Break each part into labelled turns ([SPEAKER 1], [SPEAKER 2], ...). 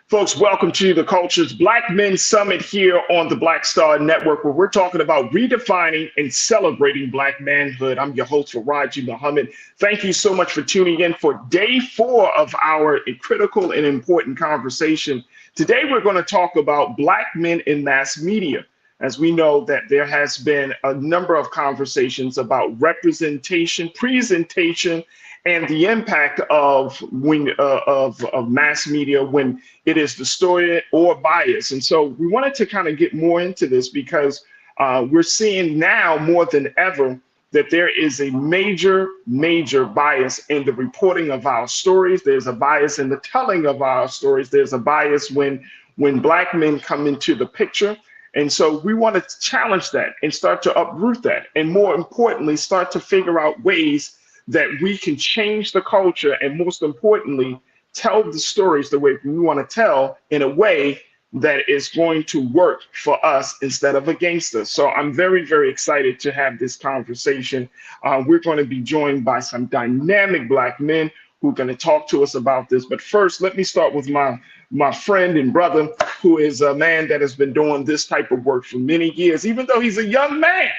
[SPEAKER 1] Folks, welcome to the Culture's Black Men Summit here on the Black Star Network, where we're talking about redefining and celebrating Black manhood. I'm your host, Farajii Muhammad. Thank you so much for tuning in for day 4 of our critical and important conversation. Today, we're going to talk about Black men in mass media. As we know that there has been a number of conversations about representation, presentation, and the impact of mass media when it is distorted or biased. And so we wanted to kind of get more into this because we're seeing now more than ever that there is a major bias in the reporting of our stories. There's a bias in the telling of our stories. There's a bias when Black men come into the picture. And so we want to challenge that and start to uproot that. And more importantly, start to figure out ways that we can change the culture and, most importantly, tell the stories the way we want to tell in a way that is going to work for us instead of against us. So I'm very, very excited to have this conversation. We're going to be joined by some dynamic Black men who are going to talk to us about this. But first, let me start with my friend and brother, who is a man that has been doing this type of work for many years, even though he's a young man.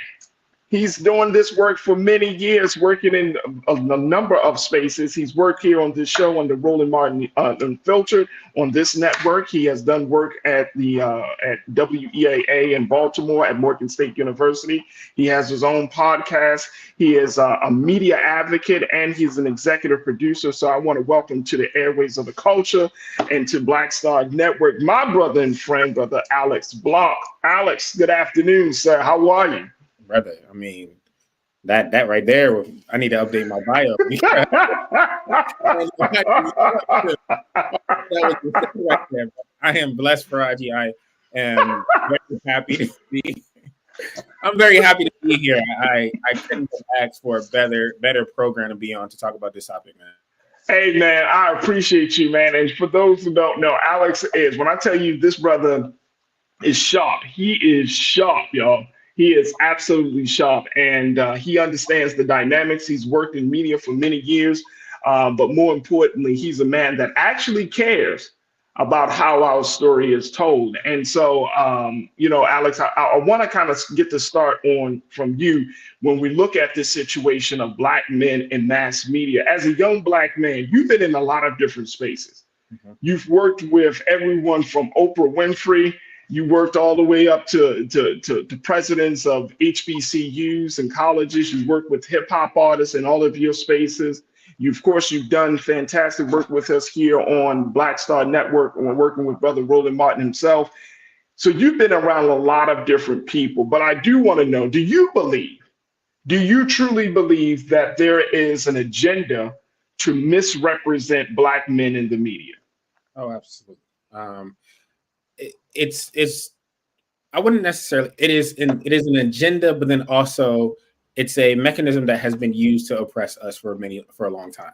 [SPEAKER 1] He's doing this work for many years, working in a number of spaces. He's worked here on this show on the Roland Martin Unfiltered on this network. He has done work at the at WEAA in Baltimore at Morgan State University. He has his own podcast. He is a media advocate and he's an executive producer. So I want to welcome to the airways of the culture and to Black Star Network, my brother and friend, Brother Alex Blanc. Alex, good afternoon, sir. How are you?
[SPEAKER 2] Brother, I mean, that right there, I need to update my bio. I am blessed, Farajii. I am very happy to be. I'm very happy to be here. I couldn't ask for a better program to be on to talk about this topic, man.
[SPEAKER 1] Hey, man, I appreciate you, man. And for those who don't know, Alex is, when I tell you this brother is sharp, he is sharp, y'all. He is absolutely sharp, and he understands the dynamics. He's worked in media for many years, but more importantly, he's a man that actually cares about how our story is told. And so, Alex, I want to kind of get the start on from you when we look at this situation of Black men in mass media. As a young Black man, you've been in a lot of different spaces. Mm-hmm. You've worked with everyone from Oprah Winfrey. You worked all the way up to presidents of HBCUs and colleges. You worked with hip hop artists in all of your spaces. Of course, you've done fantastic work with us here on Black Star Network, and we're working with Brother Roland Martin himself. So you've been around a lot of different people, but I do want to know, do you truly believe that there is an agenda to misrepresent Black men in the media?
[SPEAKER 2] Oh, absolutely. It's I wouldn't necessarily, it is an agenda, but then also it's a mechanism that has been used to oppress us for a long time.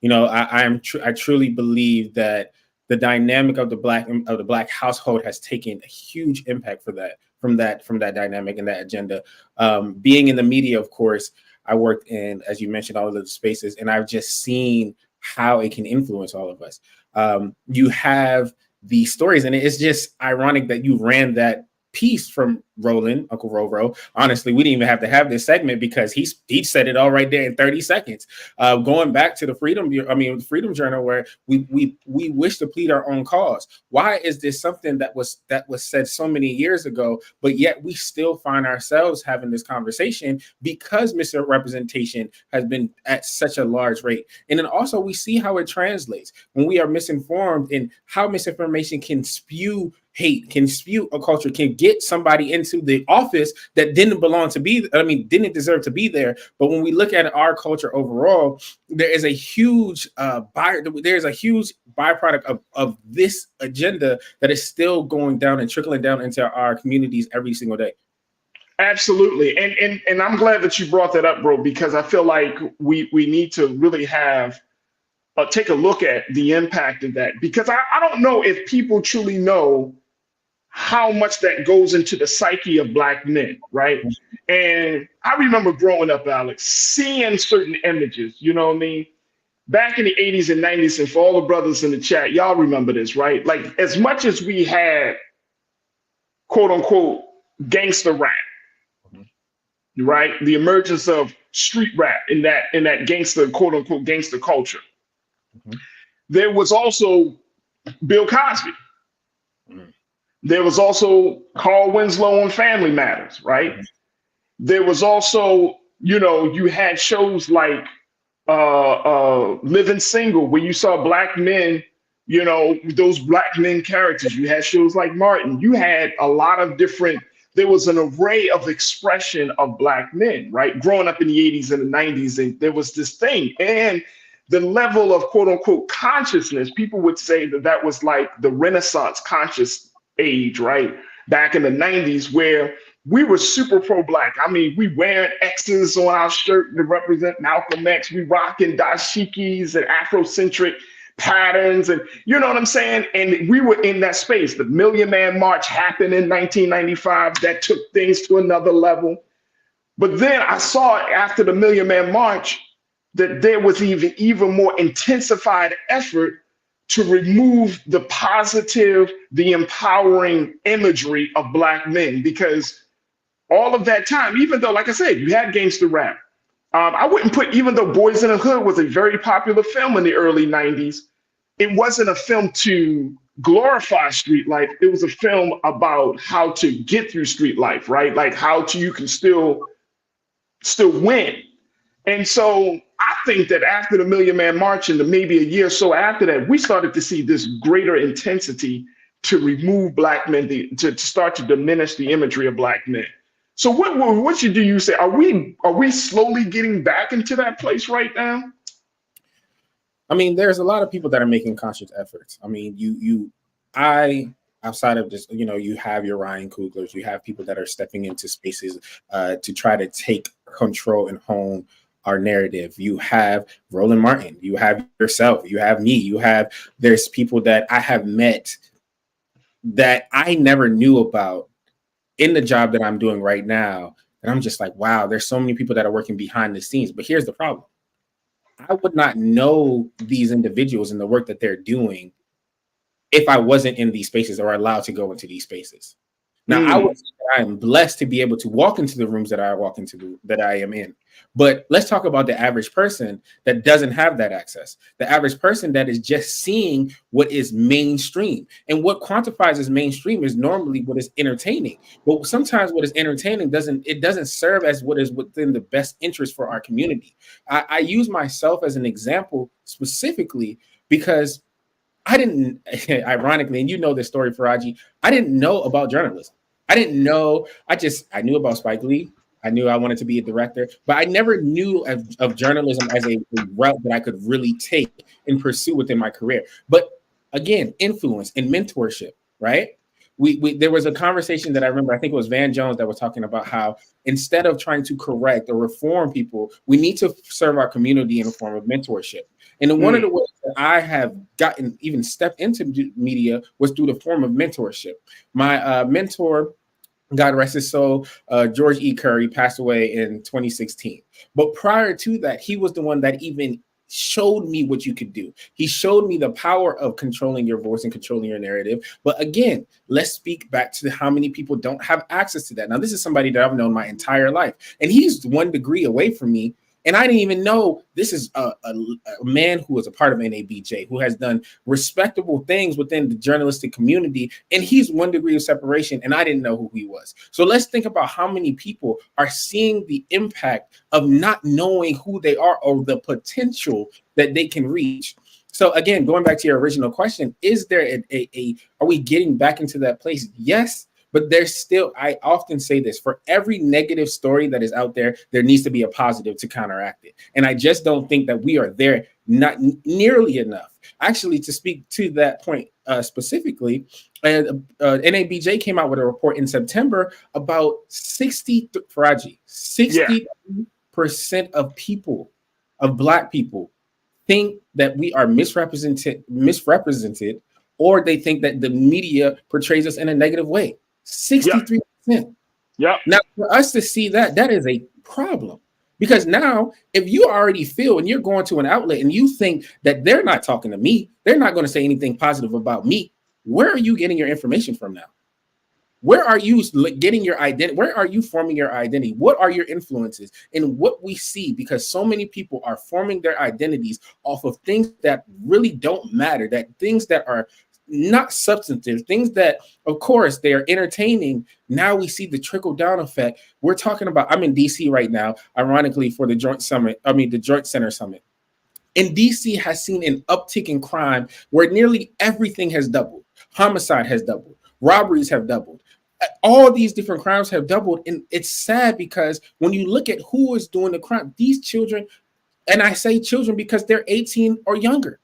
[SPEAKER 2] You know, I truly believe that the dynamic of the black household has taken a huge impact from that dynamic and that agenda. Being in the media, of course, I worked in, as you mentioned, all of the spaces, and I've just seen how it can influence all of us. You have these stories, and it's just ironic that you ran that piece from Roland, Uncle Roro. Honestly, we didn't even have to have this segment because he said it all right there in 30 seconds. Going back to the Freedom Journal, where we wish to plead our own cause. Why is this something that was said so many years ago, but yet we still find ourselves having this conversation because misrepresentation has been at such a large rate? And then also we see how it translates when we are misinformed and how misinformation can spew hate, can spew a culture, can get somebody into the office that didn't deserve to be there. But when we look at our culture overall, there is a huge byproduct of this agenda that is still going down and trickling down into our communities every single day.
[SPEAKER 1] Absolutely. And I'm glad that you brought that up, bro, because I feel like we need to really take a look at the impact of that, because I don't know if people truly know how much that goes into the psyche of Black men, right? And I remember growing up, Alex, seeing certain images, you know what I mean, back in the 80s and 90s, and for all the brothers in the chat, y'all remember this, right? Like, as much as we had quote unquote gangster rap, right? The emergence of street rap in that gangster, quote unquote gangster culture. There was also Bill Cosby. There was also Carl Winslow on Family Matters, right? There was also, you had shows like Living Single, where you saw black men, those black men characters. You had shows like Martin. You had a lot of different, there was an array of expression of black men, right? Growing up in the 80s and the 90s, and there was this thing. And the level of quote unquote consciousness, people would say that that was like the Renaissance conscious age, right? Back in the 90s, where we were super pro-black. I mean, we wearing X's on our shirt to represent Malcolm X. We rocking dashikis and Afrocentric patterns, and you know what I'm saying? And we were in that space. The Million Man March happened in 1995. That took things to another level. But then I saw after the Million Man March that there was even more intensified effort to remove the positive, the empowering imagery of black men, because all of that time, even though, like I said, you had gangster rap. I wouldn't put, even though Boys in the Hood was a very popular film in the early 90s, it wasn't a film to glorify street life. It was a film about how to get through street life, right? Like you can still win. And so I think that after the Million Man March and maybe a year or so after that, we started to see this greater intensity to remove black men, to start to diminish the imagery of black men. So what should you say? Are we slowly getting back into that place right now?
[SPEAKER 2] I mean, there's a lot of people that are making conscious efforts. I mean, outside of just, you have your Ryan Cooglers, you have people that are stepping into spaces to try to take control and hone our narrative. You have Roland Martin, you have yourself, you have me, there's people that I have met that I never knew about in the job that I'm doing right now. And I'm just like, wow, there's so many people that are working behind the scenes. But here's the problem. I would not know these individuals and the work that they're doing if I wasn't in these spaces or allowed to go into these spaces. Now, I am blessed to be able to walk into the rooms that I am in. But let's talk about the average person that doesn't have that access. The average person that is just seeing what is mainstream. And what quantifies as mainstream is normally what is entertaining. But sometimes what is entertaining doesn't serve as what is within the best interest for our community. I use myself as an example specifically because I didn't, ironically, and you know this story, Farajii, I didn't know about journalism. I didn't know. I knew about Spike Lee. I knew I wanted to be a director, but I never knew of journalism as a route that I could really take and pursue within my career. But again, influence and mentorship, right? There was a conversation that I remember, I think it was Van Jones that was talking about how instead of trying to correct or reform people, we need to serve our community in a form of mentorship. And one of the ways that I have gotten even stepped into media was through the form of mentorship. My mentor, God rest his soul, George E. Curry, passed away in 2016. But prior to that, he was the one that even showed me what you could do. He showed me the power of controlling your voice and controlling your narrative. But again, let's speak back to how many people don't have access to that. Now, this is somebody that I've known my entire life, and he's 1 degree away from me. And I didn't even know this is a man who was a part of NABJ, who has done respectable things within the journalistic community. And he's 1 degree of separation, and I didn't know who he was. So let's think about how many people are seeing the impact of not knowing who they are or the potential that they can reach. So again, going back to your original question, is there are we getting back into that place? Yes. But there's still, I often say this, for every negative story that is out there, there needs to be a positive to counteract it. And I just don't think that we are there, not nearly enough. Actually, to speak to that point specifically, NABJ came out with a report in September about 60% of people, of Black people, think that we are misrepresented, or they think that the media portrays us in a negative way. 63%.
[SPEAKER 1] Yeah.
[SPEAKER 2] Now, for us to see that is a problem, Because now, if you already feel and you're going to an outlet and you think that they're not talking to me, they're not going to say anything positive about me, where are you getting your information from now? Where are you getting your identity? Where are you forming your identity? What are your influences? And what we see, because so many people are forming their identities off of things that really don't matter, that things that are not substantive, things that, of course, they are entertaining. Now we see the trickle down effect. We're talking about, I'm in DC right now, ironically, for the Joint Center Summit. And DC has seen an uptick in crime where nearly everything has doubled. Homicide has doubled. Robberies have doubled. All these different crimes have doubled. And it's sad because when you look at who is doing the crime, these children, and I say children because they're 18 or younger.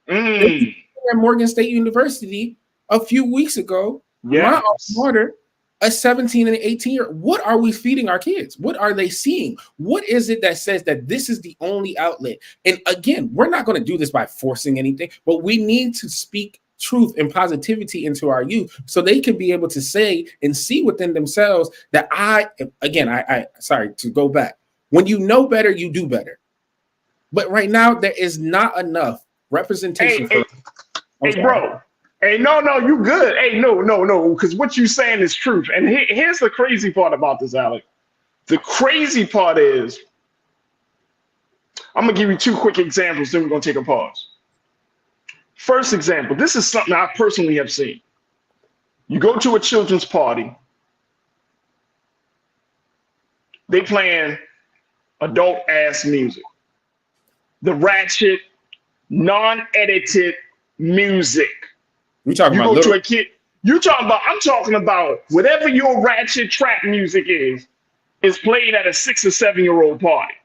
[SPEAKER 2] At Morgan State University a few weeks ago, my daughter, a 17 and 18-year, what are we feeding our kids? What are they seeing? What is it that says that this is the only outlet? And again, we're not going to do this by forcing anything, but we need to speak truth and positivity into our youth so they can be able to say and see within themselves that I sorry to go back. When you know better, you do better. But right now, there is not enough representation for.
[SPEAKER 1] Hey, bro. Hey, no, you good. Hey, no, because what you're saying is truth. And here's the crazy part about this, Alec. The crazy part is, I'm going to give you two quick examples, then we're going to take a pause. First example, this is something I personally have seen. You go to a children's party, they playing adult-ass music. The ratchet, non-edited music.
[SPEAKER 2] We talking about
[SPEAKER 1] to a kid. I'm talking about whatever your ratchet trap music is played at a 6 or 7-year-old party.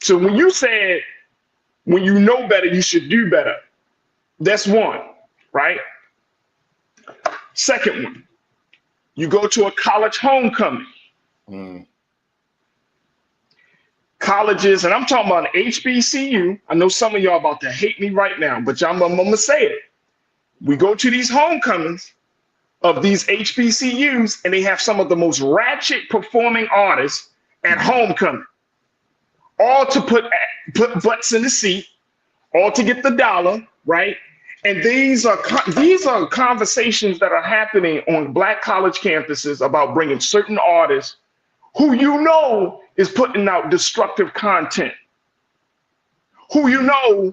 [SPEAKER 1] So when you said, when you know better, you should do better. That's one, right? Second one, you go to a college homecoming. Colleges, and I'm talking about an HBCU. I know some of y'all about to hate me right now, but I'm gonna say it. We go to these homecomings of these HBCUs, and they have some of the most ratchet performing artists at homecoming, all to put butts in the seat, all to get the dollar, right? And these are conversations that are happening on Black college campuses about bringing certain artists who you know is putting out destructive content, who you know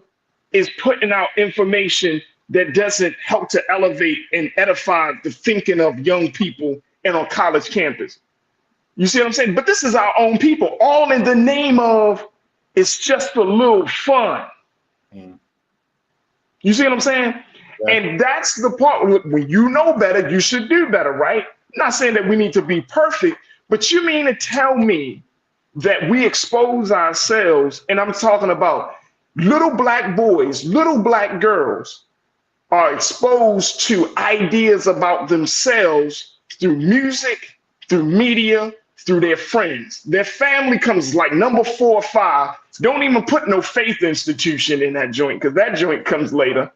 [SPEAKER 1] is putting out information that doesn't help to elevate and edify the thinking of young people and on college campus. You see what I'm saying? But this is our own people, all in the name of it's just a little fun. You see what I'm saying? Yeah. And that's the part, when you know better, you should do better, right? I'm not saying that we need to be perfect, but you mean to tell me that we expose ourselves, and I'm talking about little Black boys, little Black girls are exposed to ideas about themselves through music, through media, through their friends. Their family comes like number 4 or 5. Don't even put no faith institution in that joint, because that joint comes later.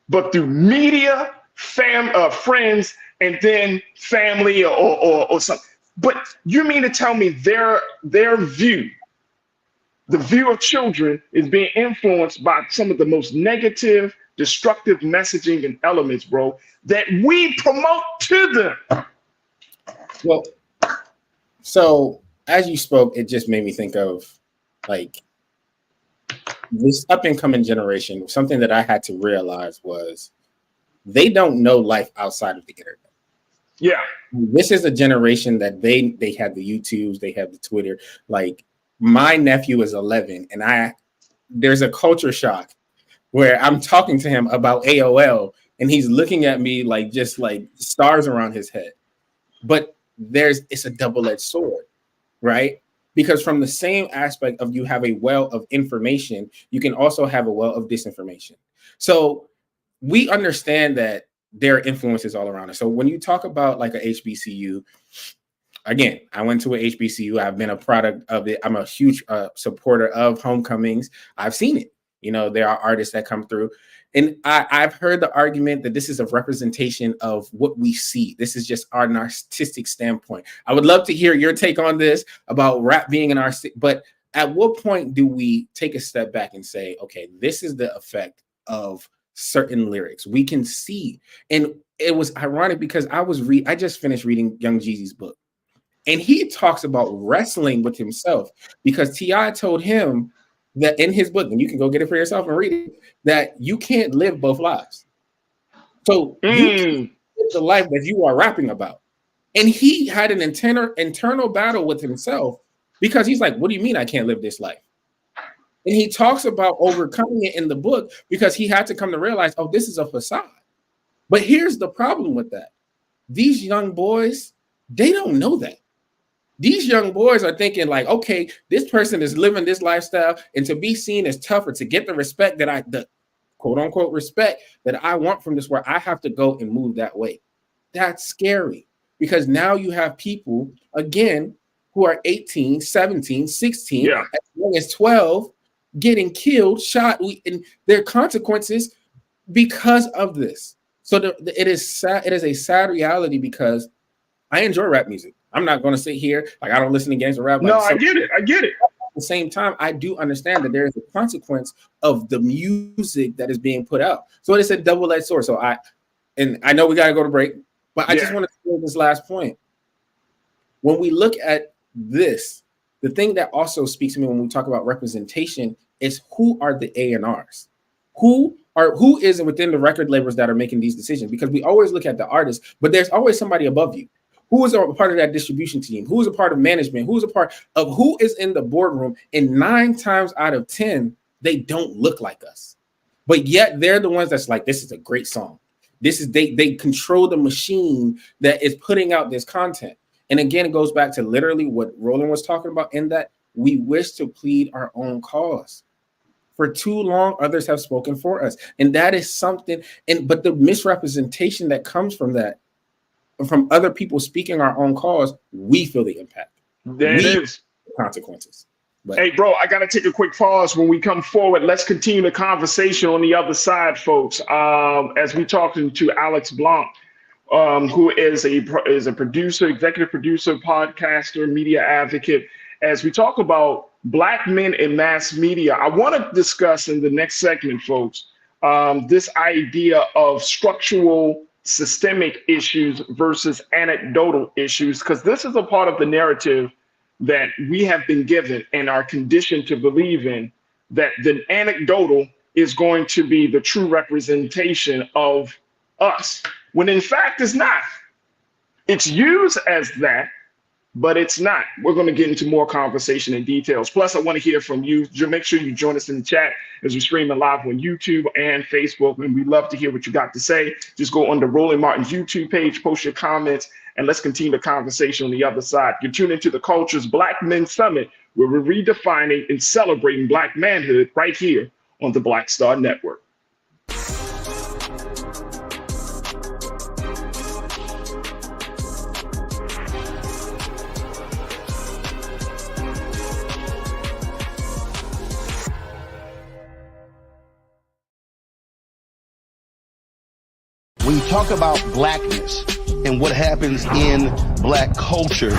[SPEAKER 1] But through media, friends, and then family or something. But you mean to tell me their view, the view of children, is being influenced by some of the most negative, destructive messaging and elements, bro, that we promote to them?
[SPEAKER 2] Well, so as you spoke, it just made me think of like this up and coming generation. Something that I had to realize was they don't know life outside of the internet.
[SPEAKER 1] Yeah.
[SPEAKER 2] This is a generation that they have the YouTubes, they have the Twitter. Like my nephew is 11 and there's a culture shock where I'm talking to him about AOL and he's looking at me like just like stars around his head. But it's a double-edged sword, right? Because from the same aspect of you have a well of information, you can also have a well of disinformation. So we understand that there are influences all around us. So when you talk about like a HBCU, again, I went to a HBCU. I've been a product of it. I'm a huge supporter of homecomings. I've seen it. There are artists that come through. And I've heard the argument that this is a representation of what we see. This is just our narcissistic standpoint. I would love to hear your take on this about rap being an artistic, but at what point do we take a step back and say, okay, this is the effect of certain lyrics? We can see. And it was ironic because I just finished reading Young Jeezy's book. And he talks about wrestling with himself because T.I. told him that in his book, and you can go get it for yourself and read it, that you can't live both lives. So you can't live the life that you are rapping about. And he had an internal battle with himself because he's like, what do you mean I can't live this life? And he talks about overcoming it in the book because he had to come to realize, oh, this is a facade. But here's the problem with that. These young boys, they don't know that. These young boys are thinking like, okay, this person is living this lifestyle, and to be seen as tougher, to get the respect that the quote unquote respect that I want from this world, I have to go and move that way. That's scary because now you have people, again, who are 18, 17, 16, as young as 12, getting killed, shot, and there are consequences because of this. So it is sad. It is a sad reality because I enjoy rap music. I'm not going to sit here like I don't listen to gangster rap.
[SPEAKER 1] No, I get it. At
[SPEAKER 2] the same time, I do understand that there is a consequence of the music that is being put out. So it's a double-edged sword. So I know we got to go to break, but I just want to say this last point. When we look at this, the thing that also speaks to me when we talk about representation is who are the A&Rs? Who is within the record labels that are making these decisions? Because we always look at the artist, but there's always somebody above you. Who is a part of that distribution team? Who is a part of management? Who is a part of who is in the boardroom? And 9 times out of 10, they don't look like us. But yet they're the ones that's like, this is a great song. This is they control the machine that is putting out this content. And again, it goes back to literally what Roland was talking about in that we wish to plead our own cause. For too long, others have spoken for us. And that is something, but the misrepresentation that comes from that, from other people speaking our own cause, we feel the impact.
[SPEAKER 1] There it is.
[SPEAKER 2] Consequences. But,
[SPEAKER 1] hey, bro, I got to take a quick pause. When we come forward, let's continue the conversation on the other side, folks. As we talking to Alex Blanc, who is a producer, executive producer, podcaster, media advocate. As we talk about Black men in mass media, I want to discuss in the next segment, folks, this idea of structural systemic issues versus anecdotal issues, because this is a part of the narrative that we have been given and are conditioned to believe in, that the anecdotal is going to be the true representation of us, when in fact it's not. It's used as that, but it's not. We're going to get into more conversation and details. Plus, I want to hear from you. Make sure you join us in the chat as we're streaming live on YouTube and Facebook. And we'd love to hear what you got to say. Just go on the Roland Martin's YouTube page, post your comments, and let's continue the conversation on the other side. You're tuned into the Culture's Black Men Summit, where we're redefining and celebrating Black manhood right here on the Black Star Network.
[SPEAKER 3] When you talk about blackness and what happens in Black culture,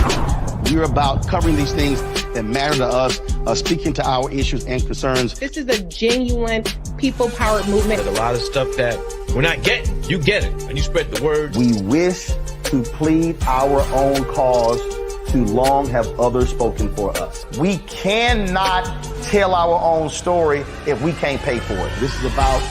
[SPEAKER 3] we're about covering these things that matter to us, speaking to our issues and concerns.
[SPEAKER 4] This is a genuine people-powered movement.
[SPEAKER 5] There's a lot of stuff that we're not getting. You get it, and you spread the word.
[SPEAKER 3] We wish to plead our own cause. Too long have others spoken for us. We cannot tell our own story if we can't pay for it. This is about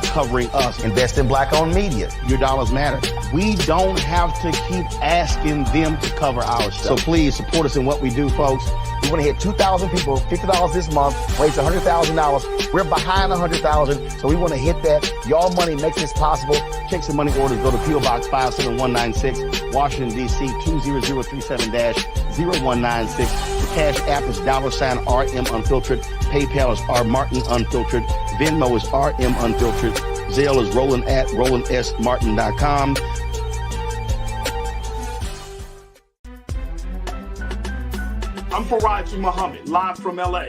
[SPEAKER 3] covering us. Invest in Black-owned media. Your dollars matter. We don't have to keep asking them to cover our stuff. So please support us in what we do, folks. We want to hit 2,000 people, $50 this month, raise $100,000. We're behind 100,000, so we want to hit that. Your money makes this possible. Check some money orders. Go to P.O. Box 57196, Washington, D.C. 20037-0196. The Cash App is $RM Unfiltered. PayPal is R Martin Unfiltered. Venmo is RM Unfiltered. Zelle is Roland at RolandSMartin.com.
[SPEAKER 1] I'm Farajii Muhammad, live from LA.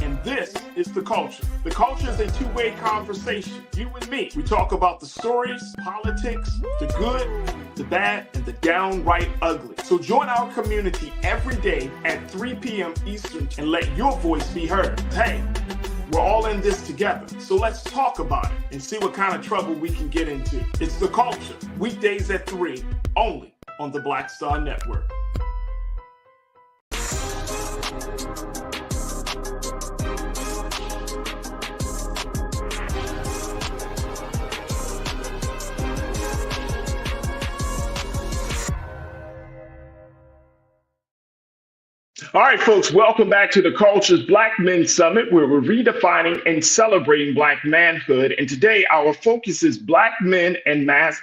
[SPEAKER 1] And This is The Culture. The Culture is a two-way conversation. You and me. We talk about the stories, politics, the good, the bad, and the downright ugly. So join our community every day at 3 p.m. Eastern and let your voice be heard. Hey, we're all in this together. So let's talk about it and see what kind of trouble we can get into. It's The Culture, weekdays at 3, only on the Black Star Network. All right, folks, welcome back to the Culture's Black Men Summit, where we're redefining and celebrating Black manhood. And today, our focus is Black men and mass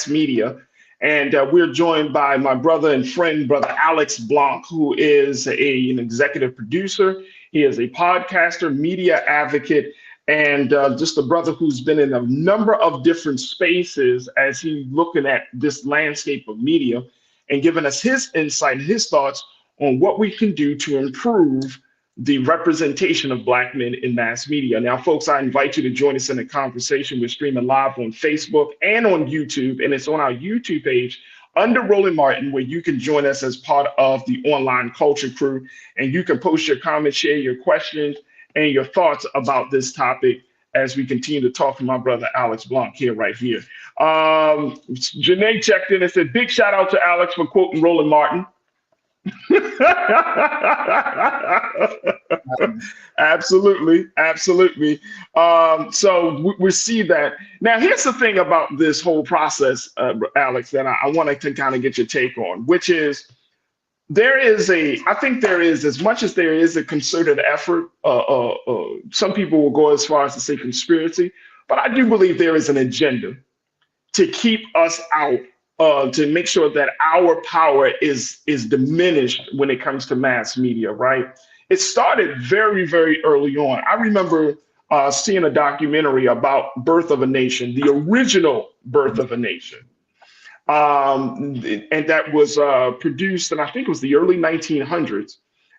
[SPEAKER 1] media. And we're joined by my brother and friend, Brother Alex Blanc, who is an executive producer. He is a podcaster, media advocate, and just a brother who's been in a number of different spaces as he's looking at this landscape of media and giving us his insight and his thoughts on what we can do to improve the representation of Black men in mass media. Now, folks, I invite you to join us in the conversation. We're streaming live on Facebook and on YouTube, and it's on our YouTube page under Roland Martin, where you can join us as part of the online culture crew, and you can post your comments, share your questions, and your thoughts about this topic as we continue to talk to my brother, Alex Blanc, right here. Janae checked in and said, big shout out to Alex for quoting Roland Martin. Absolutely. So we see that. Now, here's the thing about this whole process, Alex, that I wanted to kind of get your take on, which is I think there is, as much as there is a concerted effort, some people will go as far as to say conspiracy, but I do believe there is an agenda to keep us out, to make sure that our power is diminished when it comes to mass media, right? It started very, very early on. I remember seeing a documentary about Birth of a Nation, the original Birth of a Nation. And that was produced, and I think it was the early 1900s.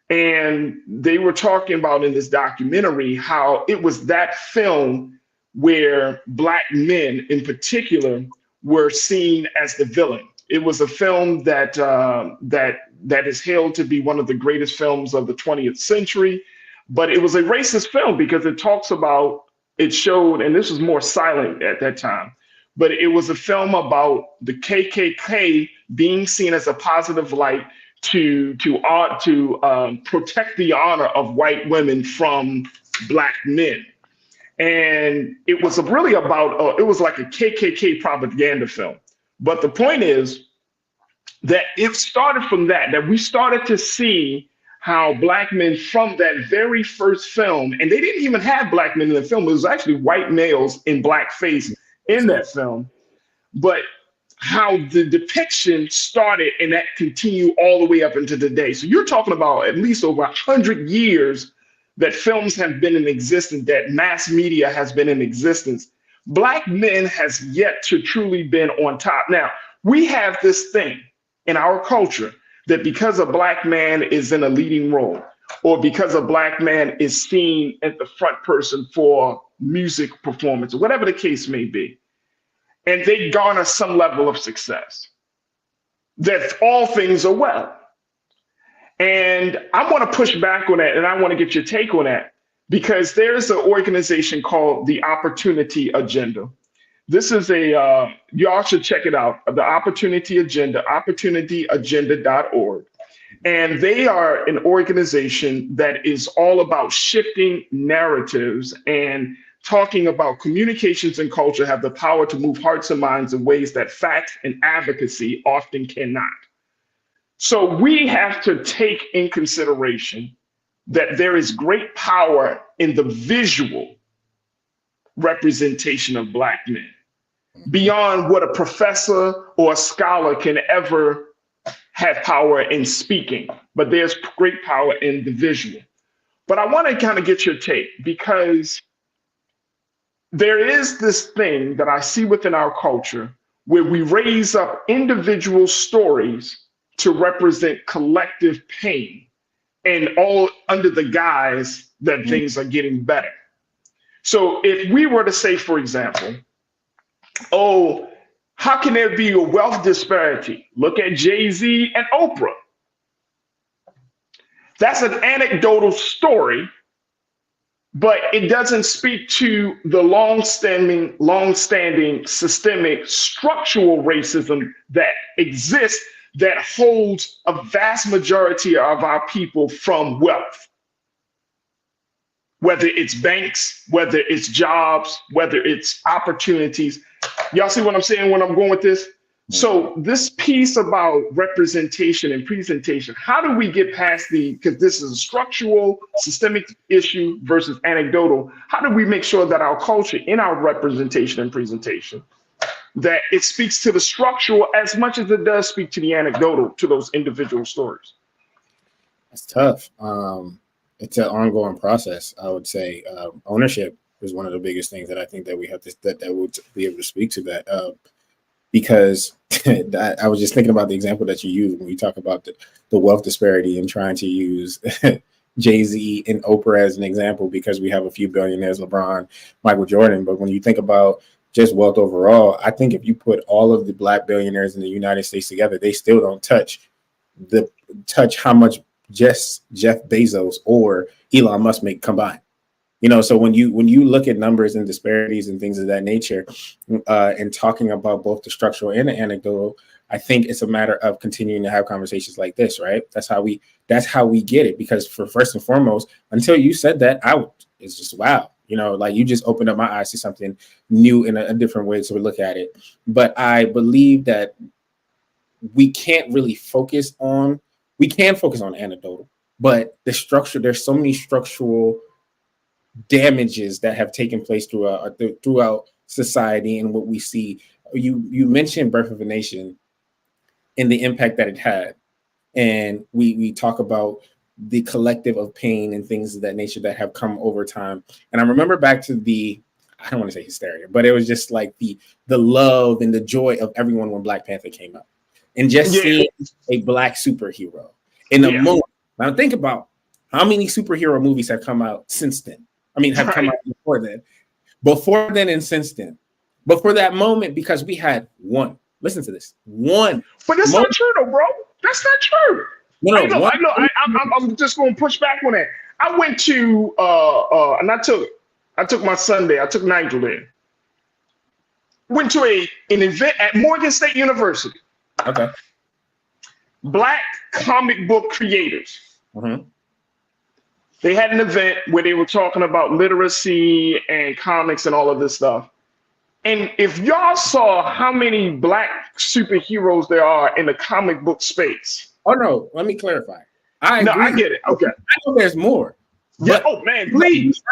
[SPEAKER 1] And they were talking about in this documentary how it was that film where Black men in particular were seen as the villain. It was a film that is hailed to be one of the greatest films of the 20th century, but it was a racist film because it showed, and this was more silent at that time, but it was a film about the KKK being seen as a positive light to protect the honor of white women from Black men. And it was really about, it was like a KKK propaganda film. But the point is that it started from that we started to see how Black men from that very first film, and they didn't even have Black men in the film, it was actually white males in blackface in that film, but how the depiction started and that continued all the way up into today. So you're talking about at least over 100 years that films have been in existence, that mass media has been in existence. Black men has yet to truly been on top. Now, we have this thing in our culture that because a Black man is in a leading role, or because a Black man is seen at the front person for music performance, or whatever the case may be, and they garner some level of success, that all things are well. And I want to push back on that, and I want to get your take on that, because there's an organization called the Opportunity Agenda. This is y'all should check it out, the Opportunity Agenda, opportunityagenda.org. And they are an organization that is all about shifting narratives and talking about communications and culture have the power to move hearts and minds in ways that facts and advocacy often cannot. So we have to take in consideration that there is great power in the visual representation of Black men, beyond what a professor or a scholar can ever have power in speaking, but there's great power in the visual. But I want to kind of get your take, because there is this thing that I see within our culture where we raise up individual stories to represent collective pain. and all under the guise that things are getting better. So if we were to say, for example, oh, how can there be a wealth disparity? Look at Jay-Z and Oprah. That's an anecdotal story, but it doesn't speak to the long-standing systemic structural racism that exists that holds a vast majority of our people from wealth. Whether it's banks, whether it's jobs, whether it's opportunities. Y'all see what I'm saying when I'm going with this? So this piece about representation and presentation, how do we get past because this is a structural, systemic issue versus anecdotal, how do we make sure that our culture in our representation and presentation, that it speaks to the structural as much as it does speak to the anecdotal, to those individual stories?
[SPEAKER 2] It's tough. It's an ongoing process, I would say. Ownership is one of the biggest things that I think that we have to, that would be able to speak to that. Because I was just thinking about the example that you used when you talk about the wealth disparity and trying to use Jay-Z and Oprah as an example, because we have a few billionaires, LeBron, Michael Jordan. But when you think about just wealth overall, I think if you put all of the Black billionaires in the United States together, they still don't touch how much just Jeff Bezos or Elon Musk make combined. So when you look at numbers and disparities and things of that nature, and talking about both the structural and the anecdotal, I think it's a matter of continuing to have conversations like this, right? That's how we get it. Because for first and foremost, until you said that, it's just wow. Like you just opened up my eyes to something new in a different way to look at it. But I believe that we can focus on anecdotal, but the structure, there's so many structural damages that have taken place throughout society and what we see. You mentioned Birth of a Nation and the impact that it had, and we talk about the collective of pain and things of that nature that have come over time. And I remember back to I don't want to say hysteria, but it was just like the love and the joy of everyone when Black Panther came out, and just seeing a Black superhero in the moment. Now think about how many superhero movies have come out since then. Have come out before then and since then. But for that moment, because we had one. Listen to this. One.
[SPEAKER 1] But that's not true, though, bro. That's not true.
[SPEAKER 2] No.
[SPEAKER 1] I'm just going to push back on that. I went to and I took my Sunday. I took Nigel there. Went to an event at Morgan State University.
[SPEAKER 2] Okay.
[SPEAKER 1] Black comic book creators.
[SPEAKER 2] Mm-hmm.
[SPEAKER 1] They had an event where they were talking about literacy and comics and all of this stuff. And if y'all saw how many Black superheroes there are in the comic book space.
[SPEAKER 2] Oh, no. Let me clarify. I
[SPEAKER 1] get it. Okay.
[SPEAKER 2] I know there's more.
[SPEAKER 1] Yeah. Oh, man, please.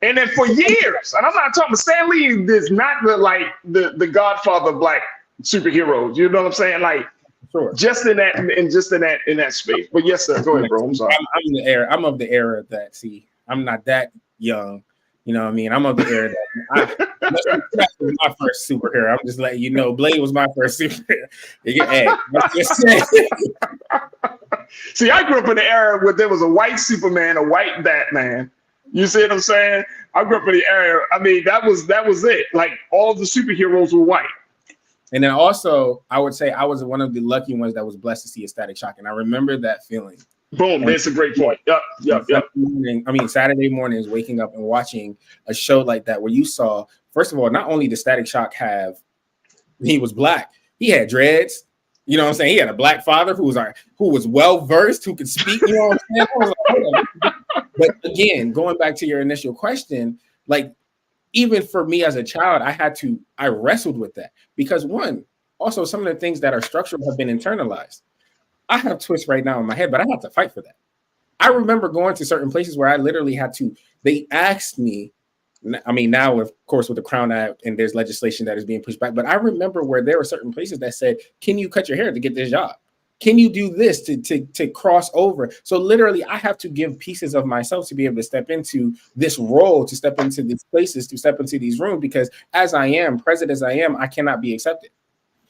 [SPEAKER 1] And then for years, and I'm not talking, Stan Lee is not the godfather of Black superheroes. You know what I'm saying? Like, sure. Just in that space. But yes, sir. Go ahead, bro. I'm sorry.
[SPEAKER 2] I'm of the era that, see, I'm not that young. You know what I mean? I'm of the era that was my first superhero. I'm just letting you know, Blade was my first superhero.
[SPEAKER 1] See, I grew up in the era where there was a white Superman, a white Batman. You see what I'm saying? I grew up in the era. That was it. Like all the superheroes were white.
[SPEAKER 2] And then also, I would say I was one of the lucky ones that was blessed to see a Static Shock. And I remember that feeling.
[SPEAKER 1] Boom, that's a great point. Yep.
[SPEAKER 2] Saturday mornings, waking up and watching a show like that where you saw, first of all, not only did Static Shock he was Black, he had dreads. You know what I'm saying? He had a Black father who was well-versed, who could speak. You know what I'm saying? But again, going back to your initial question, like, even for me as a child, I wrestled with that because also some of the things that are structural have been internalized. I have twists right now in my head, but I have to fight for that. I remember going to certain places where I literally they asked me, now of course with the Crown Act and there's legislation that is being pushed back, but I remember where there were certain places that said, can you cut your hair to get this job? Can you do this to cross over? So literally I have to give pieces of myself to be able to step into this role, to step into these places, to step into these rooms, because as I am, present as I am, I cannot be accepted.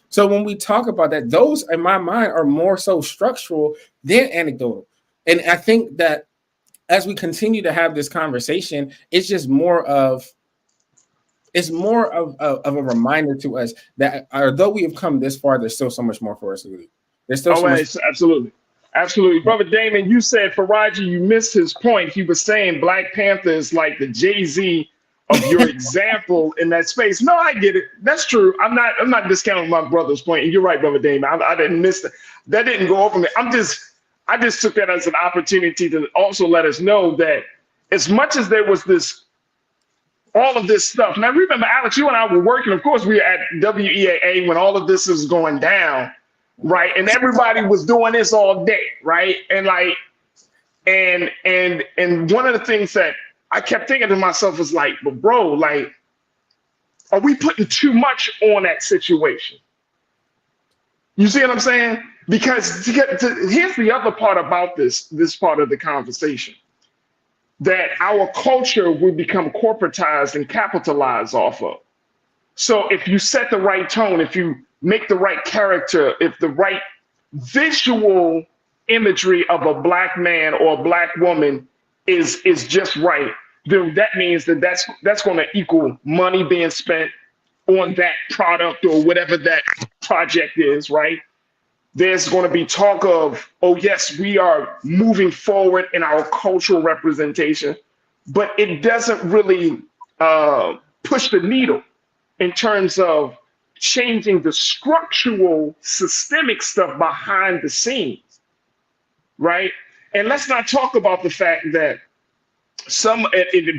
[SPEAKER 2] So when we talk about that, those in my mind are more so structural than anecdotal. And I think that as we continue to have this conversation, it's just more of a reminder to us that although we have come this far, there's still so much more for us to do. There's still so much.
[SPEAKER 1] Absolutely. Absolutely. Brother Damon, you said Farajii, you missed his point. He was saying Black Panther is like the Jay-Z of your example in that space. No, I get it. That's true. I'm not discounting my brother's point. And you're right, Brother Damon. I didn't miss that. That didn't go over me. I just took that as an opportunity to also let us know that as much as there was all of this stuff. Now, remember, Alex, you and I were working. Of course, we were at WEAA when all of this is going down, right? And everybody was doing this all day, right? And and one of the things that I kept thinking to myself was like, but bro, like, are we putting too much on that situation? You see what I'm saying? Because here's the other part about this part of the conversation, that our culture will become corporatized and capitalized off of. So if you set the right tone, if you make the right character, if the right visual imagery of a Black man or a Black woman is just right, then that means that's going to equal money being spent on that product or whatever that project is, right? There's going to be talk of, oh, yes, we are moving forward in our cultural representation, but it doesn't really push the needle in terms of changing the structural, systemic stuff behind the scenes, right? And let's not talk about the fact that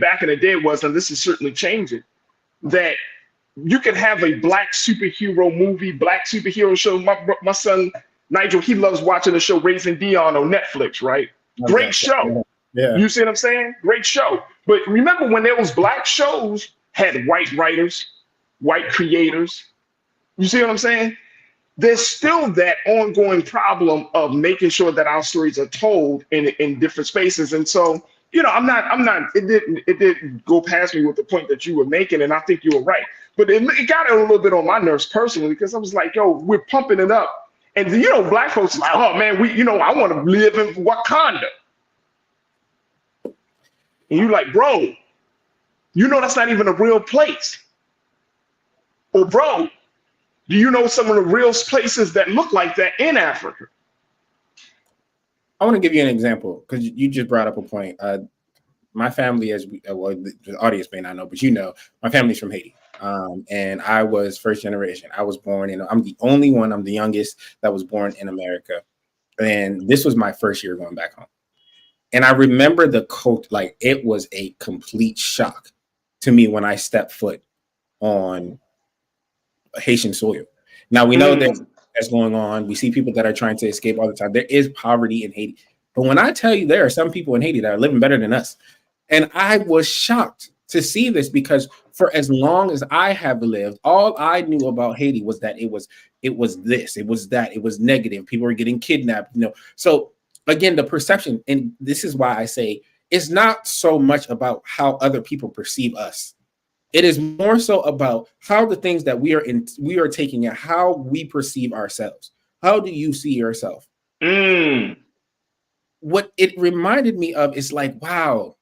[SPEAKER 1] back in the day was, and this is certainly changing, that you can have a Black superhero movie, Black superhero show. My son, Nigel, he loves watching the show Raising Dion on Netflix, right? Great show.
[SPEAKER 2] Yeah.
[SPEAKER 1] You see what I'm saying? Great show. But remember when there was Black shows, had white writers, white creators. You see what I'm saying? There's still that ongoing problem of making sure that our stories are told in different spaces. And so, you know, it didn't go past me with the point that you were making, and I think you were right. But it got a little bit on my nerves personally, because I was like, yo, we're pumping it up. And, you know, Black folks are like, oh, man, I want to live in Wakanda. And you're like, bro, you know that's not even a real place. Or, bro, do you know some of the real places that look like that in Africa?
[SPEAKER 2] I want to give you an example, because you just brought up a point. My family, well, the audience may not know, but you know, my family's from Haiti. And I was first generation. I was born I'm the only one, I'm the youngest that was born in America. And this was my first year going back home. And I remember the coat, like it was a complete shock to me when I stepped foot on Haitian soil. Now we know that's going on. We see people that are trying to escape all the time. There is poverty in Haiti. But when I tell you there are some people in Haiti that are living better than us, and I was shocked to see this, because for as long as I have lived, all I knew about Haiti was that it was this, it was that, it was negative. People were getting kidnapped, you know. So again, the perception, and this is why I say it's not so much about how other people perceive us. It is more so about how the things that we are taking and how we perceive ourselves. How do you see yourself? What it reminded me of is like, wow,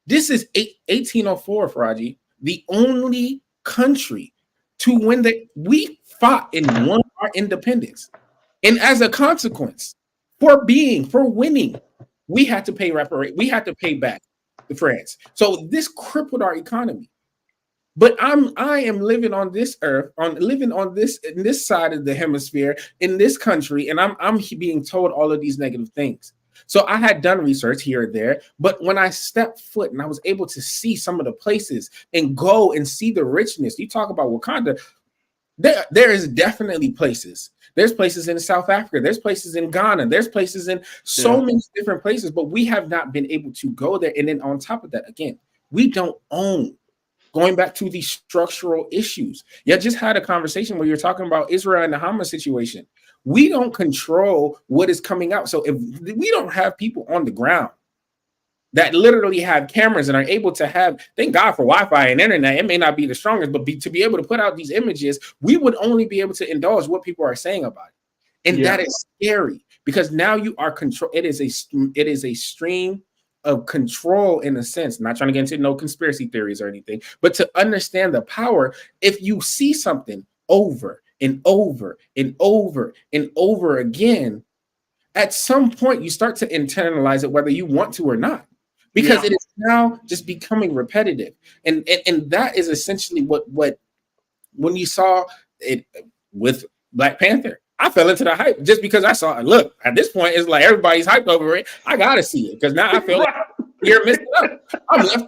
[SPEAKER 2] this is 1804, Farajii, the only country to win we fought and won our independence. And as a consequence, for winning, we had to pay we had to pay back to France. So this crippled our economy. But I am living on this earth, in this side of the hemisphere, in this country, and I'm being told all of these negative things. So I had done research here or there, but when I stepped foot and I was able to see some of the places and go and see the richness, you talk about Wakanda, there is definitely places. There's places in South Africa, there's places in Ghana, there's places in so many different places, but we have not been able to go there. And then on top of that, again, we don't own. Going back to the structural issues. You just had a conversation where you're talking about Israel and the Hamas situation. We don't control what is coming out. So if we don't have people on the ground that literally have cameras and are able to have, thank God for Wi-Fi and internet, it may not be the strongest, but to be able to put out these images, we would only be able to indulge what people are saying about it. And that is scary, because now you are control. It is a stream of control in a sense. I'm not trying to get into no conspiracy theories or anything, but to understand the power, if you see something over and over and over and over again, at some point you start to internalize it, whether you want to or not, because it is now just becoming repetitive. And that is essentially what when you saw it with Black Panther, I fell into the hype just because I saw it. Look, at this point, it's like everybody's hyped over it. I gotta see it because now I feel like you're missing up. I'm left.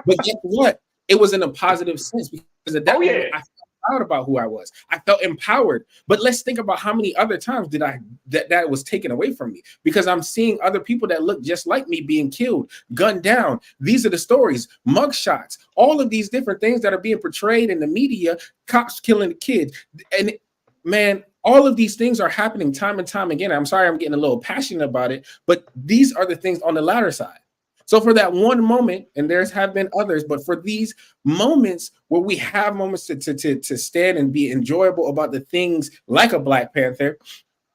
[SPEAKER 2] But guess what? It was in a positive sense because at that moment, I felt proud about who I was. I felt empowered. But let's think about how many other times did that was taken away from me, because I'm seeing other people that look just like me being killed, gunned down. These are the stories, mugshots, all of these different things that are being portrayed in the media, cops killing the kids. And man, all of these things are happening time and time again. I'm sorry I'm getting a little passionate about it, but these are the things on the latter side. So for that one moment, and there's have been others, but for these moments where we have moments to stand and be enjoyable about the things like a Black Panther,